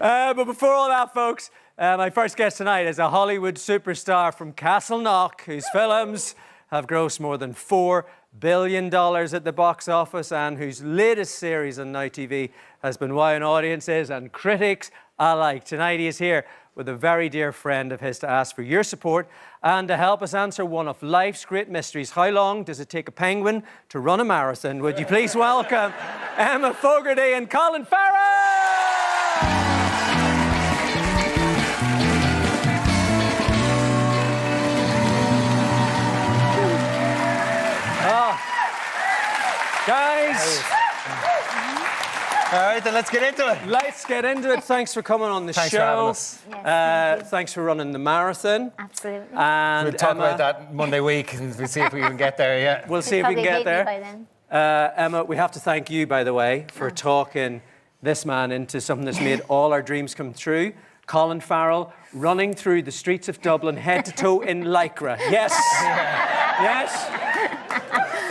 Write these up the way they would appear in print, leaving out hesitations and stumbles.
But before all that, folks, my first guest tonight is a Hollywood superstar from Castleknock, whose films have grossed more than $4 billion at the box office and whose latest series on Now TV has been wowing audiences and critics alike. Tonight he is here with a very dear friend of his to ask for your support and to help us answer one of life's great mysteries. How long does it take a penguin to run a marathon? Would you please welcome Emma Fogarty and Colin Farrell! Guys! All right, then let's get into it. Let's get into it. Thanks for coming on the Thanks show. for having us. Yes, Thanks for running the marathon. absolutely. And We'll talk Emma, about that Monday week and we'll see if we can get there, yeah. we'll see if we can get there. By then. Emma, we have to thank you, by the way, for talking this man into something that's made all our dreams come true. Colin Farrell running through the streets of Dublin head to toe in Lycra. Yes. Yes.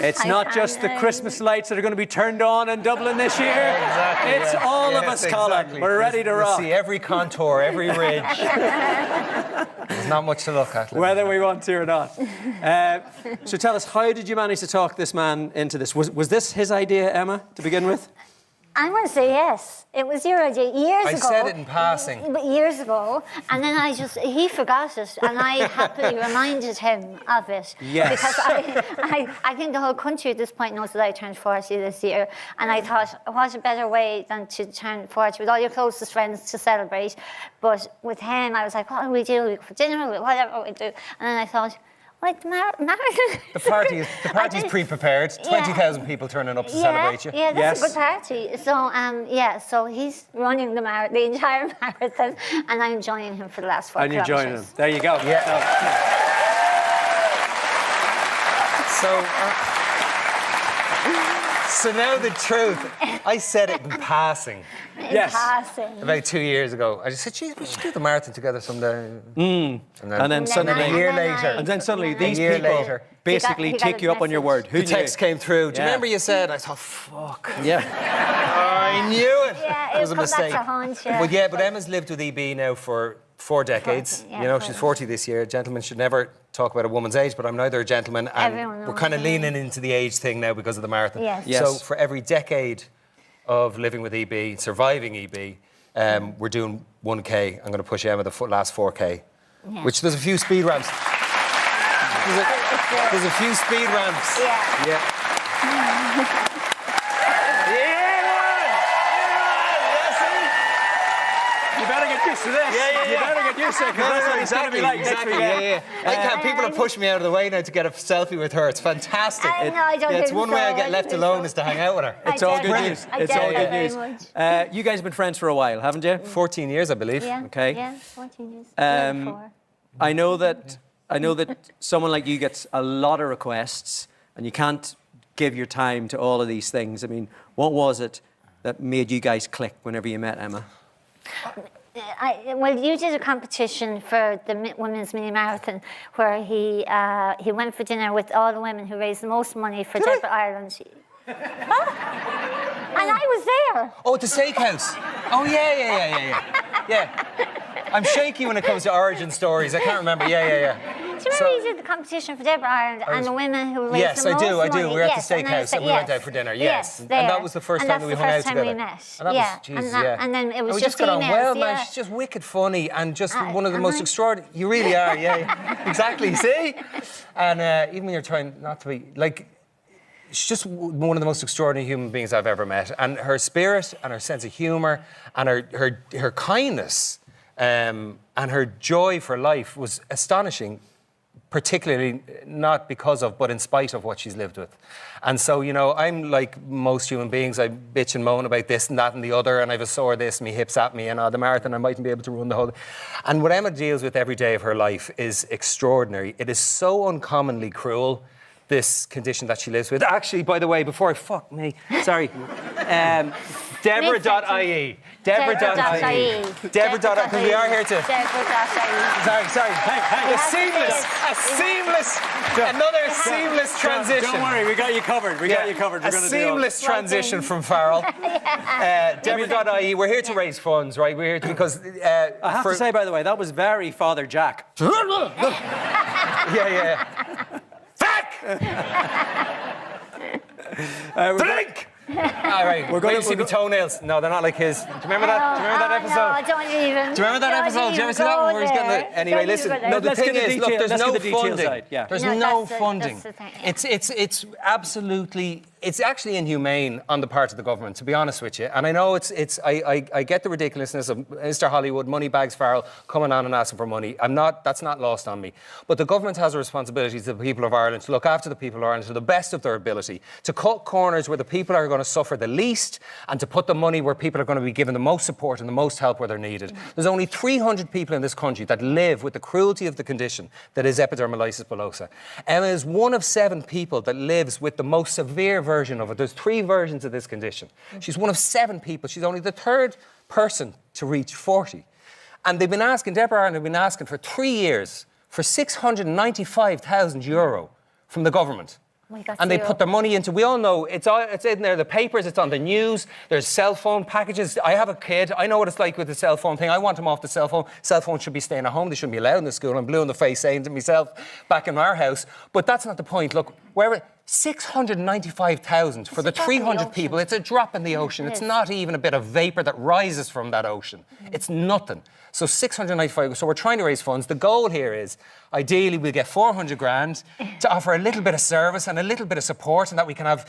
It's not just the Christmas lights that are going to be turned on in Dublin this year. Exactly, it's yeah. all of us, Colin. Exactly. We're ready to rock. See every contour, every ridge. There's not much to look at. Whether we want to or not. So tell us, how did you manage to talk this man into this? Was this his idea, Emma, to begin with? I'm going to say yes. It was your idea years ago. I said it in passing. But years ago, and then he forgot it, and I happily reminded him of it. Yes. Because I think the whole country at this point knows that I turned 40 this year, and I thought, what a better way than to turn 40 with all your closest friends to celebrate. But with him, I was like, what do we do? We go for dinner, whatever we do. And then I thought, like the marathon. The party's pre-prepared. 20,000 people turning up to celebrate you. Yeah, that's Yes. a good party. So, so he's running the entire marathon, and I'm joining him for the last 4 And you're kilometres. joining him. There you go. Yeah. So now the truth. I said it in passing Yes. Passing. about 2 years ago. I just said, geez, we should do the marathon together someday. And then suddenly, a year later. and then suddenly and then these year people later. basically He got take his you up on your message. word. Who The text came through. Do you Yeah. remember you said? I thought, fuck. Yeah. I knew it. Yeah, It was a it'll come back mistake. to haunt you. But Emma's lived with EB now for 4 decades. 40, yeah, you know, she's 40 this year. Gentlemen should never talk about a woman's age, but I'm neither a gentleman, and Everyone we're knows, kind of yeah. leaning into the age thing now because of the marathon. Yes. Yes. So for every decade of living with EB, surviving EB, we're doing 1K. I'm going to push Emma the last 4K, Yeah. which there's a few speed ramps. There's a few speed ramps. Yeah. Yeah. You better get used to this. You better get used to it, because that's what it's going to be like next week. I can't. People are pushing me out of the way now to get a selfie with her. It's fantastic. I know, I don't It's think one way so. I get left alone is to hang out with her. It's all I good doubt news. it. I It's doubt all it good very news. much. You guys have been friends for a while, haven't you? 14 years, I believe. Yeah. Okay. Yeah, 14 years. Um, 4. I know that someone like you gets a lot of requests, and you can't give your time to all of these things. I mean, what was it that made you guys click whenever you met Emma? Well, you did a competition for the women's mini marathon where he went for dinner with all the women who raised the most money for Deborah Ireland. And I was there. Oh, the steakhouse. Oh, yeah. I'm shaky when it comes to origin stories. I can't remember. Yeah. Do you remember you did the competition for Deborah Ireland and the women who raised Yes, the most I do. money? We were at Yes, the and I steakhouse and we went out for dinner. Yes. there. And that was the first time that we hung out together. And that's the And first time we met. that was, Jesus, yeah. And then it was And we just got on emails. well, man. Yeah. She's just wicked funny and just one of the am most I? extraordinary. You really are, yeah. Exactly, see? And even when you're trying not to be, like, she's just one of the most extraordinary human beings I've ever met. And her spirit and her sense of humour and her kindness and her joy for life was astonishing, particularly not because of, but in spite of what she's lived with. And so, you know, I'm like most human beings. I bitch and moan about this and that and the other, and I have a sore this, my hips at me, and the marathon, I mightn't be able to run the whole... And what Emma deals with every day of her life is extraordinary. It is so uncommonly cruel, this condition that she lives with. Actually, by the way, before I... Fuck me. Sorry. Deborah.ie. Deborah.ie. Deborah.ie. Because we are here to. Deborah.ie. Sorry. Hey. Another seamless transition. Don't worry, we got you covered. We got you covered. We're A going to do all. seamless transition from Farrell. Deborah.ie. We're here to raise funds, right? We're here to, because. I have to say, by the way, that was very Father Jack. Yeah. Drink! All right, we're going to see the toenails. No, they're not like his. Do you remember that? Do you remember that episode? No, I don't even. Do you remember that episode? Did you ever see that one where he's getting the... Anyway, listen. No, the Let's thing get the is, look, detail- there's let's no get the detail funding. side, yeah. There's No, no that's the- funding. that's the thing, yeah. It's absolutely... It's actually inhumane on the part of the government, to be honest with you. And I know I get the ridiculousness of Mr. Hollywood, Moneybags Farrell, coming on and asking for money. That's not lost on me. But the government has a responsibility to the people of Ireland, to look after the people of Ireland to the best of their ability, to cut corners where the people are going to suffer the least, and to put the money where people are going to be given the most support and the most help where they're needed. There's only 300 people in this country that live with the cruelty of the condition that is epidermolysis bullosa. Emma is one of 7 people that lives with the most severe version of it. There's 3 versions of this condition. She's one of 7 people. She's only the 3rd person to reach 40. And they've been asking, Deborah Ireland have been asking for 3 years for €695,000 from the government. And they put their money into, we all know, it's in there, the papers, it's on the news, there's cell phone packages. I have a kid, I know what it's like with the cell phone thing. I want him off the cell phone. Cell phones should be staying at home, they shouldn't be allowed in the school. I'm blue in the face saying to myself back in our house. But that's not the point. Look, where 695,000 for the 300 people, it's a drop in the ocean. It's not even a bit of vapour that rises from that ocean. It's nothing. So 695, so we're trying to raise funds. The goal here is, ideally, we'll get 400 grand to offer a little bit of service and a little bit of support, and that we can have,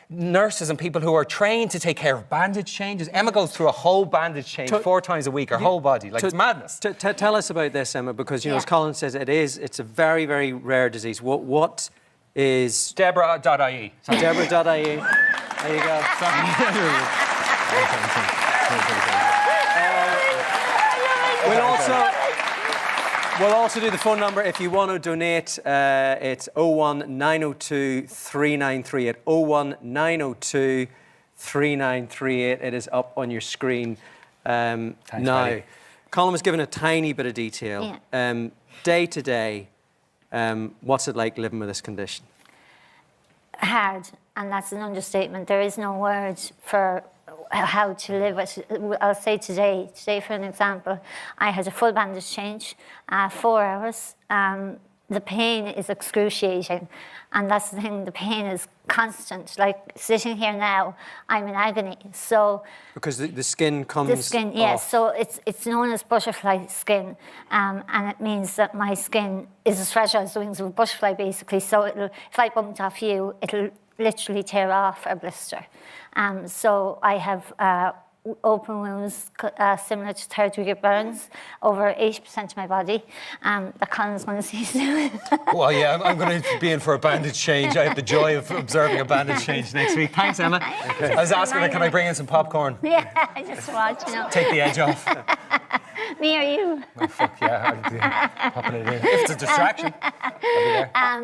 nurses and people who are trained to take care of bandage changes. Emma goes through a whole bandage change 4 times a week, her whole body. It's madness. Tell us about this, Emma, because, as Colin says, it's a very, very rare disease. What is... Deborah.ie. Deborah.ie. There you go. We'll also do the phone number if you want to donate. It's 01902 3938. 01902 3938. It is up on your screen now. buddy. Colin was given a tiny bit of detail. Day to day, what's it like living with this condition? Hard, and that's an understatement. There is no word for how to live with it. I'll say today for an example, I had a full bandage change, 4 hours. The pain is excruciating, and that's the thing, the pain is constant. Like sitting here now, I'm in agony. So because the skin comes the skin, yes. off. So it's known as butterfly skin, and it means that my skin is as fragile as the wings of a butterfly, basically. So if I bumped off you, it'll literally tear off a blister. So I have open wounds similar to third-degree burns over 80% of my body that Colin's going to see soon. Well, yeah, I'm going to be in for a bandage change. I have the joy of observing a bandage change next week. Thanks, Emma. Okay. I was asking her, can I bring in some popcorn? Yeah, I just watch, Take the edge off. Me or you? Oh, fuck yeah, I'm popping it in. If it's a distraction, I'll be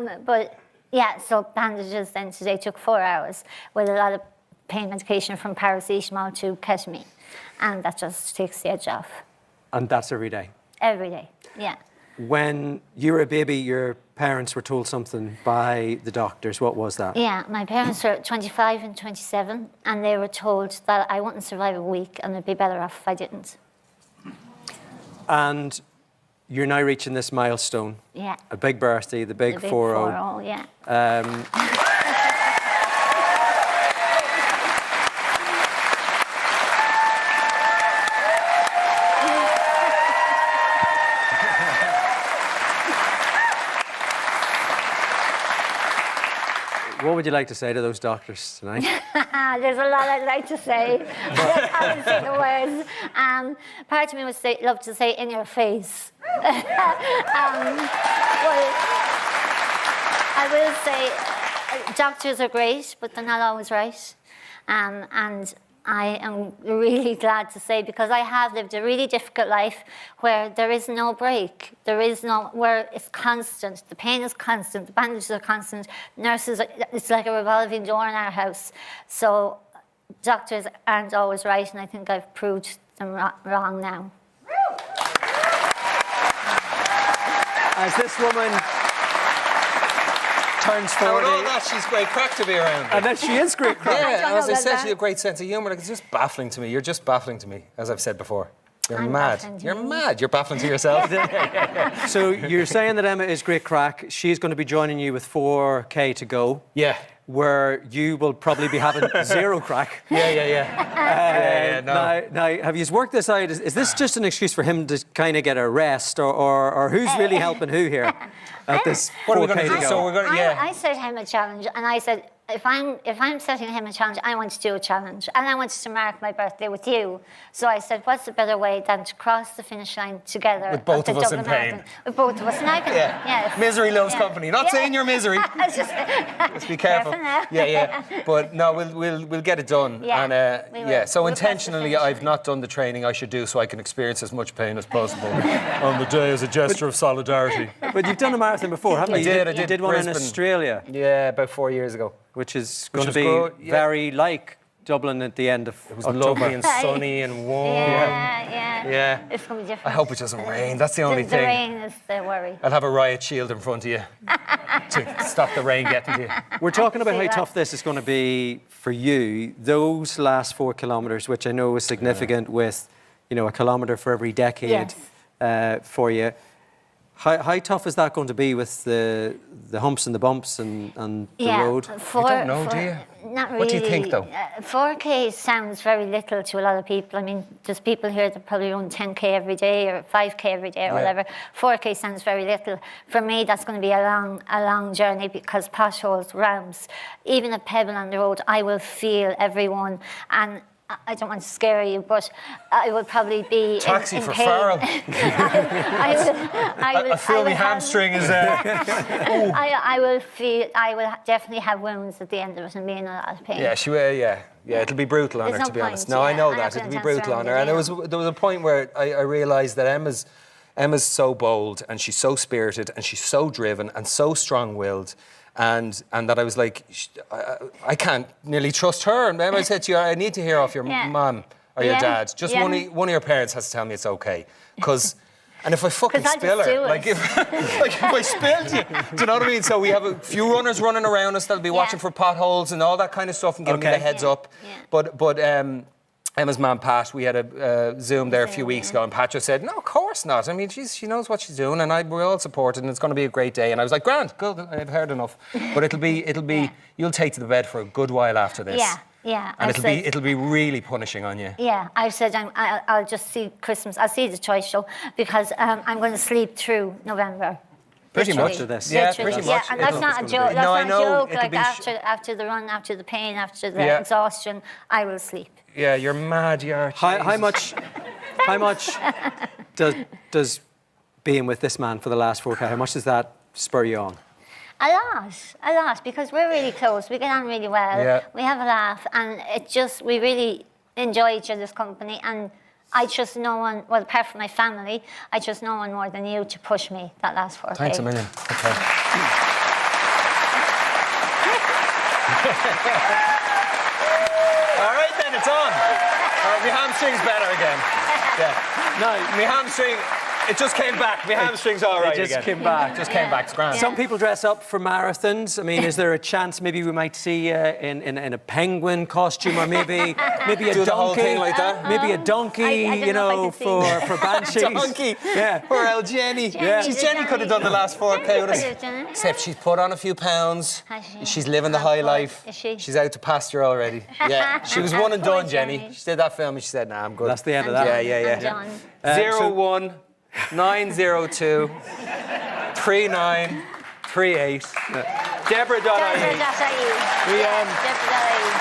there. But yeah, so bandages then today took 4 hours with a lot of pain medication from paracetamol to ketamine, and that just takes the edge off. And that's every day? Every day, yeah. When you were a baby, your parents were told something by the doctors. What was that? Yeah, my parents were 25 and 27, and they were told that I wouldn't survive a week and it'd be better off if I didn't. And you're now reaching this milestone. Yeah. A big birthday, the big 4-0. 4-0, yeah. What would you like to say to those doctors tonight? There's a lot I'd like to say. I can't say the words. Part of me would love to say in your face. Well, I will say doctors are great, but they're not always right. And I am really glad to say, because I have lived a really difficult life where there is no break. Where it's constant. The pain is constant. The bandages are constant. Nurses, it's like a revolving door in our house. So doctors aren't always right, and I think I've proved them wrong now. As this woman turns 40. With all that, she's great crack to be around. And then she is great crack. Yeah, don't and as know I about said, that. she has a great sense of humour. Like, it's just baffling to me. You're just baffling to me, as I've said before. You're I'm mad. baffling to You're you. mad. You're baffling to yourself. So you're saying that Emma is great crack. She's going to be joining you with 4K to go. Yeah. Where you will probably be having 0 crack. Yeah, no. Now, have you worked this out? Is this just an excuse for him to kind of get a rest, or who's really helping who here at this 4K What are we going to to do? go? So we're going to, yeah. I set him a challenge, and I said, if I'm setting him a challenge, I want to do a challenge, and I wanted to mark my birthday with you. So I said, what's a better way than to cross the finish line together With both at the of us in Dublin pain. Marathon? With both of us, and I can, yes. Misery loves Yeah. company. Not Yeah. saying you're misery. It's just, Let's be careful. now. Yeah. But no, we'll get it done. Yeah, And we will. yeah. So We'll cross the intentionally, finish I've line. not done the training I should do, so I can experience as much pain as possible on the day as a gesture of solidarity. But you've done a marathon before, haven't you? I You did did one in Brisbane. Australia, Yeah, about 4 years ago. which is going to was be good, yeah. very like Dublin at the end of It was October. lovely and sunny and warm. Yeah. It's going to be different. I hope it doesn't rain. That's the only The thing. rain is the worry. I'll have a riot shield in front of you to stop the rain getting to you. We're talking about see how that. tough this is going to be for you. Those last 4 kilometres, which I know is significant with, a kilometre for every decade for you. How tough is that going to be with the humps and the bumps and the road? You don't know, do you? Not really. What do you think, though? 4K sounds very little to a lot of people. I mean, there's people here that probably run 10K every day or 5K every day or whatever. 4K sounds very little. For me, that's going to be a long journey because potholes, ramps, even a pebble on the road, I will feel everyone. And I don't want to scare you, but I will probably be Taxi in for pain. Farrell. I I feel my have- hamstring is I will definitely have wounds at the end of it and be in a lot of pain. Yeah, she will. Yeah, it'll be brutal on There's her, no to be honest. point, No, I yeah. know I that have to it'll be intense brutal on her. around And it, there was a point where I realised that Emma's so bold and she's so spirited and she's so driven and so strong-willed. And that I was like, I can't nearly trust her. And Emma said to you, I need to hear off your mum or your Yeah. dad. Just Yeah. one of your parents has to tell me it's okay. And if I fucking 'Cause I spill just her, do it. like if I spilled you, do you know what I mean? So we have a few runners running around us that'll be watching for potholes and all that kind of stuff and giving me the heads up. Yeah. But Emma's mum, Pat, we had a Zoom there a few weeks ago, and Pat just said, no, of course not. I mean, she knows what she's doing, and we're all supported, and it's going to be a great day. And I was like, grand, good, I've heard enough. But it'll be you'll take to the bed for a good while after this. Yeah. And I've it'll be really punishing on you. Yeah, I've said I'll just see Christmas. I'll see the Choice Show because I'm going to sleep through November. Pretty Literally. much. After this. Yeah, Literally. pretty Yeah, much. and that's not a joke. That's No, I not know. a joke. It'll Like be after the run, after the pain, after the Yeah. exhaustion, I will sleep. Yeah, you're mad, you are. How much does being with this man for the last 4K, how much does that spur you on? A lot, because we're really close. We get on really well. Yeah. We have a laugh, and we really enjoy each other's company. And I trust no one, well, apart from my family, I trust no one more than you to push me that last 4K. Thanks a million. Okay. All right, then, it's on. My hamstring's better again. Yeah. No, my hamstring, it just came back. My hamstring's all right It just again. came back. Just came back. It's grand. Some people dress up for marathons. I mean, is there a chance maybe we might see you in a penguin costume or maybe a Do donkey? the whole thing like that? Maybe a donkey, I don't know if I could see for banshees. Donkey. Yeah. Poor old Jenny. Jenny, Jenny could have done the last 4K with Could us. have done it. Except she's put on a few pounds. Has she? She's living the high Oh, life. is she? She's out to pasture already. Yeah. She was one and Poor done, Jenny. Jenny. She did that film and she said, nah, I'm good. That's the end of I'm that. done. Yeah. I'm done. 01902 3938. Deborah.ie. Deborah.ie. We, Deborah.ie.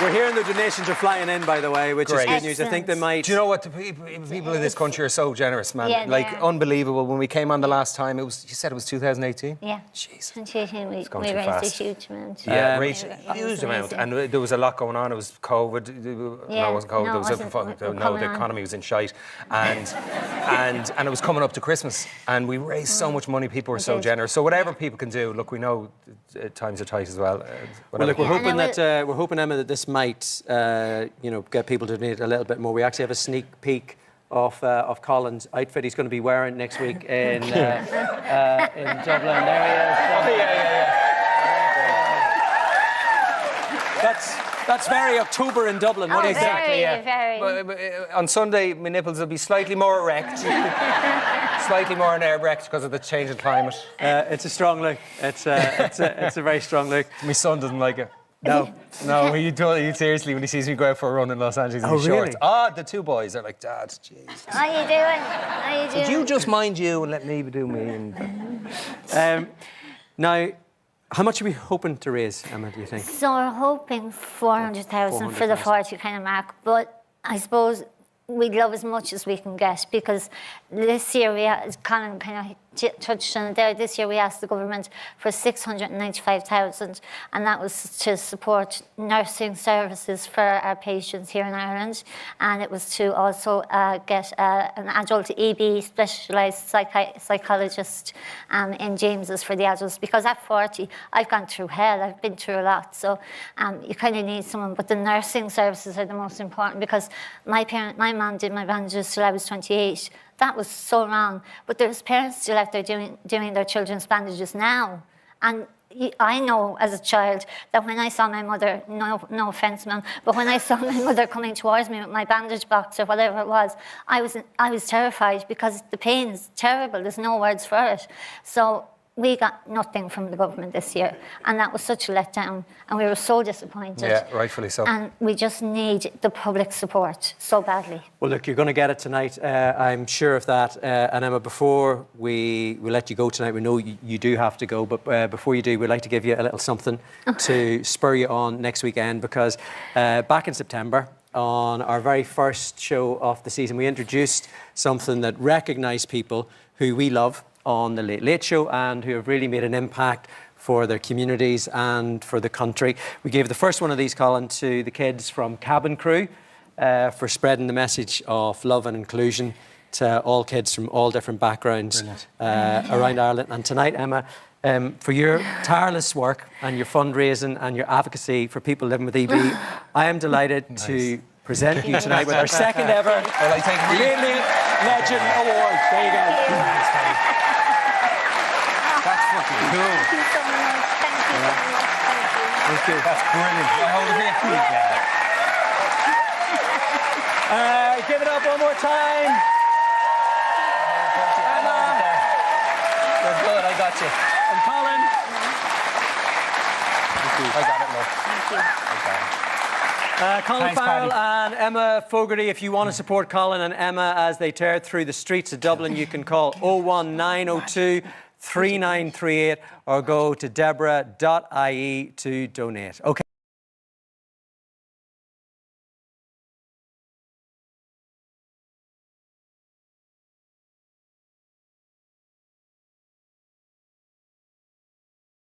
We're hearing the donations are flying in, by the way, which Great. is good news. I think they might... Do you know what? The people in this country are so generous, man. Yeah, like, they are. unbelievable. When we came on the last time, you said it was 2018? Yeah. Jesus. 2018, we gone raised too a fast. huge amount. Yeah, Um, raised It a was huge amount. amazing. And there was a lot going on. It was COVID. No, Yeah, it wasn't COVID. no, There was it wasn't. the Coming on. economy was in shite. And it was coming up to Christmas. And we raised so much money. People were so did. generous. So whatever people can do, look, we know times are tight as well. Well, look, we're Yeah, hoping and that we're hoping, Emma, that this might, get people to donate a little bit more. We actually have a sneak peek of Colin's outfit he's going to be wearing next week in Dublin. There he is. That's very October in Dublin. What do you think? Very. But, on Sunday, my nipples will be slightly more erect. Slightly more erect because of the change in climate. It's a strong look. It's a very strong look. My son doesn't like it. No. No, he seriously, when he sees me go out for a run in Los Angeles in Oh, shorts. really? The two boys are like, Dad, Jesus. How you doing? Would you just mind you and let me do me? And... Now, how much are we hoping to raise, Emma, do you think? So we're hoping 400,000 for the 40 kind of mark, but I suppose we'd love as much as we can get, because this year Colin kind of touched on it there, this year we asked the government for 695,000, and that was to support nursing services for our patients here in Ireland, and it was to also get an adult EB specialised psychologist in James's for the adults, because at 40 I've gone through hell, I've been through a lot, so you kind of need someone, but the nursing services are the most important, because my mum did my bandages till I was 28. That was so wrong. But there's parents still out there doing their children's bandages now. And I know as a child that when I saw my mother, no offence, Mum, but when I saw my mother coming towards me with my bandage box or whatever it was, I was terrified, because the pain is terrible. There's no words for it. So we got nothing from the government this year, and that was such a letdown, and we were so disappointed. Yeah, rightfully so. And we just need the public support so badly. Well, look, you're going to get it tonight. I'm sure of that. And Emma, before we let you go tonight, we know you do have to go, but before you do, we'd like to give you a little something to spur you on next weekend, because back in September, on our very first show of the season, we introduced something that recognised people who we love on the Late Late Show and who have really made an impact for their communities and for the country. We gave the first one of these, Colin, to the kids from Cabin Crew for spreading the message of love and inclusion to all kids from all different backgrounds around Ireland. And tonight, Emma, for your tireless work and your fundraising and your advocacy for people living with EB, I am delighted to present you tonight with our second ever Late Late Legend Award. There you go. That's fucking cool. Thank you so much. Thank you so much. Thank you. That's brilliant. Hold it here. Give it up one more time. Emma. You're good, I got you. And Colin. I got it, love. Thank you. I got it. Colin Thanks, Farrell Paddy. and Emma Fogarty, if you want to support Colin and Emma as they tear through the streets of Dublin, you can call 01902 3938 or go to deborah.ie to donate. Okay.